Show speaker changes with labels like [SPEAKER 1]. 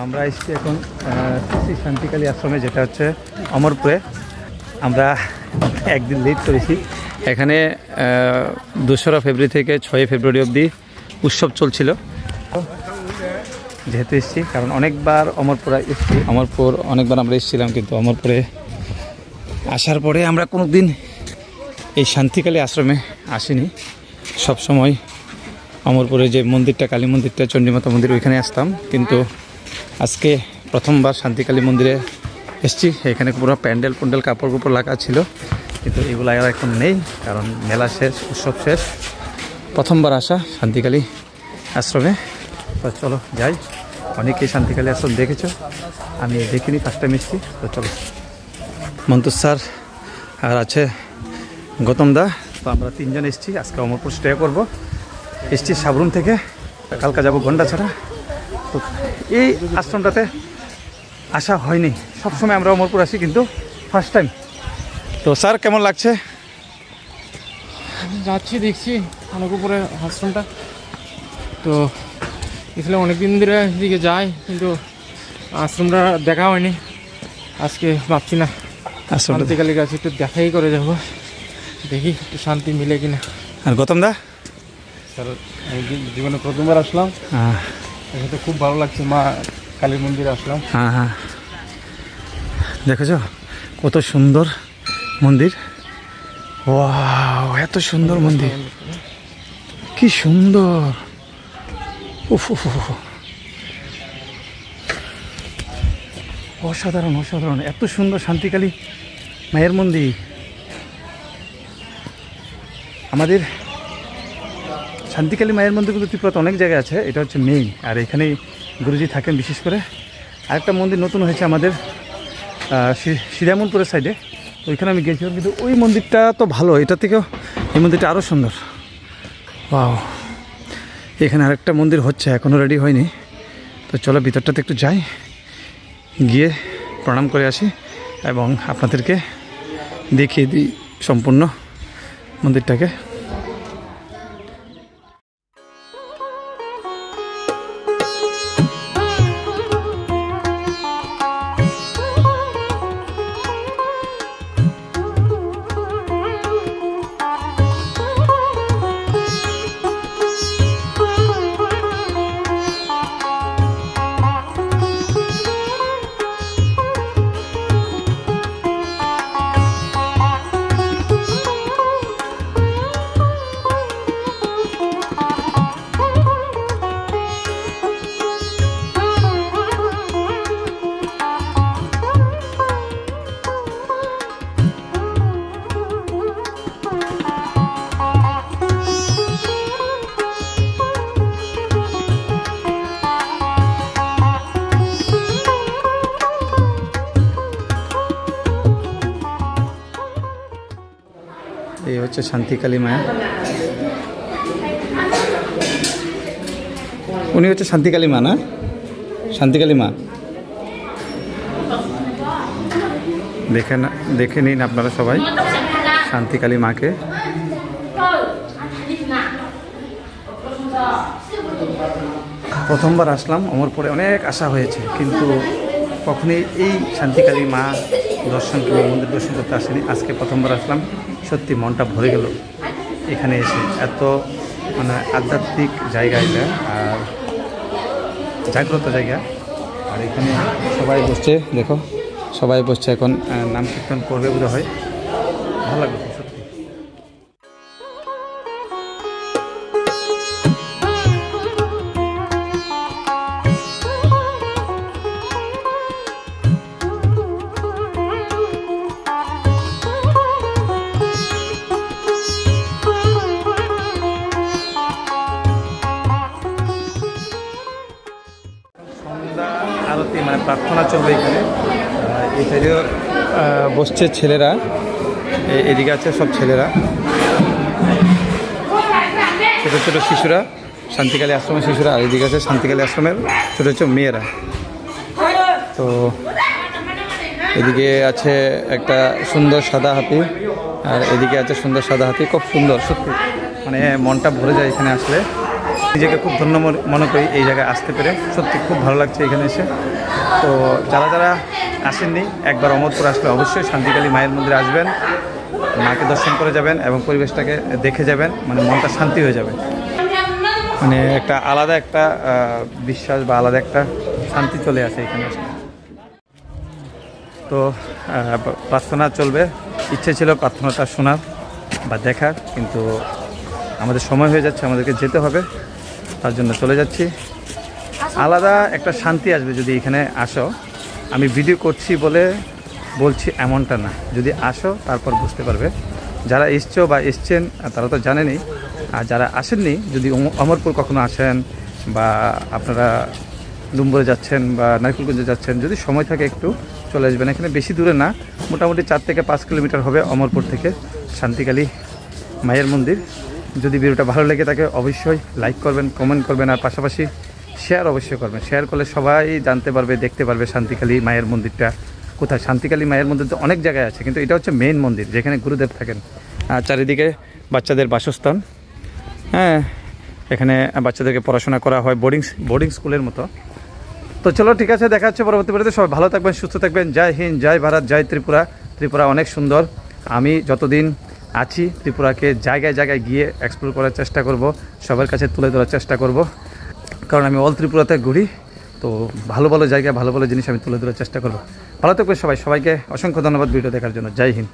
[SPEAKER 1] আমরা এসেছি এখন শ্রী শান্তিকালী আশ্রমে, যেটা হচ্ছে অমরপুরে। আমরা একদিন লেট করেছি। এখানে 2রা ফেব্রুয়ারি থেকে 6 ফেব্রুয়ারি অবধি উৎসব চলছিল। যেহেতু এসেছি, কারণ অনেকবার অমরপুরে এসেছি, অমরপুর অনেকবার আমরা এসেছিলাম, কিন্তু অমরপুরে আসার পরে আমরা কোনো দিন এই শান্তিকালী আশ্রমে আসিনি। সবসময় অমরপুরে যে মন্দিরটা, কালী মন্দিরটা, চণ্ডীমাতা মন্দির, ওইখানে আসতাম। কিন্তু আজকে প্রথমবার শান্তিকালী মন্দিরে এসেছি। এখানে পুরো প্যান্ডেল কাপড় লাগা ছিল, কিন্তু এগুলো আর এখন নেই, কারণ মেলা শেষ, উৎসব শেষ। প্রথমবার আসা শান্তিকালী আশ্রমে। তো চলো যাই। অনেকেই শান্তিকালী আশ্রম দেখেছো, আমি দেখিনি, ফার্স্ট টাইম এসেছি। তো চলো, মন্তুর স্যার আর আছে গৌতম দা। তো আমরা 3 জন এসেছি। আজকে অমরপুর স্টে করবো। এসেছি সাবরুম থেকে, কালকা যাবো গন্ডাছড়া। তো এই আশ্রমটাতে আসা হয়নি, সবসময় আমরা অমরপুর আসি, কিন্তু ফার্স্ট টাইম। তো স্যার কেমন লাগছে?
[SPEAKER 2] যাচ্ছি, দেখছি অনেক উপরে আশ্রমটা। তো এখানে অনেকদিন ধরে এদিকে যাই, কিন্তু আশ্রমটা দেখা হয়নি। আজকে ভাবছি না শান্তিকালীর কাছে একটু দেখাই করে যাবো, দেখি একটু শান্তি মিলে কিনা।
[SPEAKER 1] আর গৌতম দা?
[SPEAKER 2] স্যার, আমি জীবনে প্রথমবার আসলাম, এখানে খুব ভালো লাগছে। মা কালীর মন্দিরে আসলাম।
[SPEAKER 1] হ্যাঁ, দেখেছো কত সুন্দর মন্দির। ওয়াও, এত সুন্দর মন্দির, কি সুন্দর। উফ, অসাধারণ অসাধারণ, এত সুন্দর শান্তিকালী মায়ের মন্দির। আমাদের শান্তিকালী মায়ের মন্দির কিন্তু ত্রিপুরাতে অনেক জায়গায় আছে, এটা হচ্ছে মেইন। আর এখানেই গুরুজি থাকেন বিশেষ করে। আরেকটা মন্দির নতুন হয়েছে আমাদের শ্রীরামপুরের সাইডে, ওইখানে আমি গিয়েছিলাম, কিন্তু ওই মন্দিরটা তো ভালো, এটা থেকেও এই মন্দিরটা আরও সুন্দর। ওয়াও, এখানে আরেকটা মন্দির হচ্ছে, এখনও রেডি হয়নি। তো চলো ভিতরটাতে একটু যাই, গিয়ে প্রণাম করে আসি এবং আপনাদেরকে দেখিয়ে দিই সম্পূর্ণ মন্দিরটাকে। এই হচ্ছে শান্তিকালী মায়া, উনি হচ্ছে শান্তিকালী মা, না? শান্তিকালী মা দেখে নিন আপনারা সবাই শান্তিকালী মাকে। প্রথমবার আসলাম অমরপুরে, অনেক আশা হয়েছে, কিন্তু কখনোই এই শান্তিকালী মা দর্শন কিংবা মন্দির দর্শন করতে আসেনি। আজকে প্রথমবার আসলাম, সত্যি মনটা ভরে গেল এখানে এসে। এত মানে আধ্যাত্মিক জায়গা এটা, আর জাগ্রত জায়গা। আর এখানে সবাই বসছে, দেখো সবাই বসছে, এখন নাম কীর্তন করবে বোধ হয়। ভালো লাগবে সত্যি। আরতি মানে প্রার্থনা চলবে এখানে। এই সাইডেও বসছে ছেলেরা, এদিকে আছে সব ছেলেরা, ছোটো ছোটো শিশুরা, শান্তিকালী আশ্রমের শিশুরা। আর এদিকে আছে শান্তিকালী আশ্রমের ছোটো ছোটো মেয়েরা। তো এদিকে আছে একটা সুন্দর সাদা হাতি, আর এদিকে আছে সুন্দর সাদা হাতি, খুব সুন্দর সত্যি, মানে মনটা ভরে যায় এখানে আসলে। নিজেকে খুব ধন্য মনে করি এই জায়গায় আসতে পেরে, সত্যি খুব ভালো লাগছে এখানে এসে। তো যারা যারা আসেননি একবার অমরপুর আসলে অবশ্যই শান্তিকালী মায়ের মন্দিরে আসবেন, মাকে দর্শন করে যাবেন এবং পরিবেশটাকে দেখে যাবেন, মানে মনটা শান্তি হয়ে যাবে। মানে একটা আলাদা একটা বিশ্বাস বা আলাদা একটা শান্তি চলে আসে এখানে আসলে। তো প্রার্থনা চলবে, ইচ্ছে ছিল প্রার্থনাটা শোনার বা দেখার, কিন্তু আমাদের সময় হয়ে যাচ্ছে, আমাদেরকে যেতে হবে, তার জন্য চলে যাচ্ছি। আলাদা একটা শান্তি আসবে যদি এখানে আসো। আমি ভিডিও করছি বলে বলছি এমনটা না, যদি আসো তারপর বুঝতে পারবে। যারা এসছো বা এসছেন তারা তো জানেনই, আর যারা আসেননি যদি অমরপুর কখনো আসেন বা আপনারা ডুম্বরে যাচ্ছেন বা নারকেলগঞ্জে যাচ্ছেন, যদি সময় থাকে একটু চলে আসবেন। এখানে বেশি দূরে না, মোটামুটি 4 থেকে 5 কিলোমিটার হবে অমরপুর থেকে শান্তিকালী মায়ের মন্দির। যদি ভিডিওটা ভালো লেগে থাকে অবশ্যই লাইক করবেন, কমেন্ট করবেন, আর পাশাপাশি শেয়ার অবশ্যই করবেন। শেয়ার করলে সবাই জানতে পারবে, দেখতে পারবে শান্তিকালী মায়ের মন্দিরটা কোথায়। শান্তিকালী মায়ের মন্দির তো অনেক জায়গায় আছে, কিন্তু এটা হচ্ছে মেইন মন্দির যেখানে গুরুদেব থাকেন। চারিদিকে বাচ্চাদের বাসস্থান, হ্যাঁ, এখানে বাচ্চাদেরকে পড়াশোনা করা হয় বোর্ডিং স্কুলের মতো। তো চলো ঠিক আছে, দেখা হচ্ছে পরবর্তী ভিডিওতে। সবাই ভালো থাকবেন, সুস্থ থাকবেন। জয় হিন্দ, জয় ভারত, জয় ত্রিপুরা। ত্রিপুরা অনেক সুন্দর। আমি যতদিন আছি ত্রিপুরাকে জায়গায় জায়গায় গিয়ে এক্সপ্লোর করার চেষ্টা করব, সবার কাছে তুলে ধরার চেষ্টা করব, কারণ আমি অল ত্রিপুরাতে ঘুরি। তো ভালো ভালো জায়গায় ভালো ভালো জিনিস আমি তুলে ধরার চেষ্টা করব। ভালো থাকবেন সবাই, সবাইকে অসংখ্য ধন্যবাদ ভিডিও দেখার জন্য। জয় হিন্দ।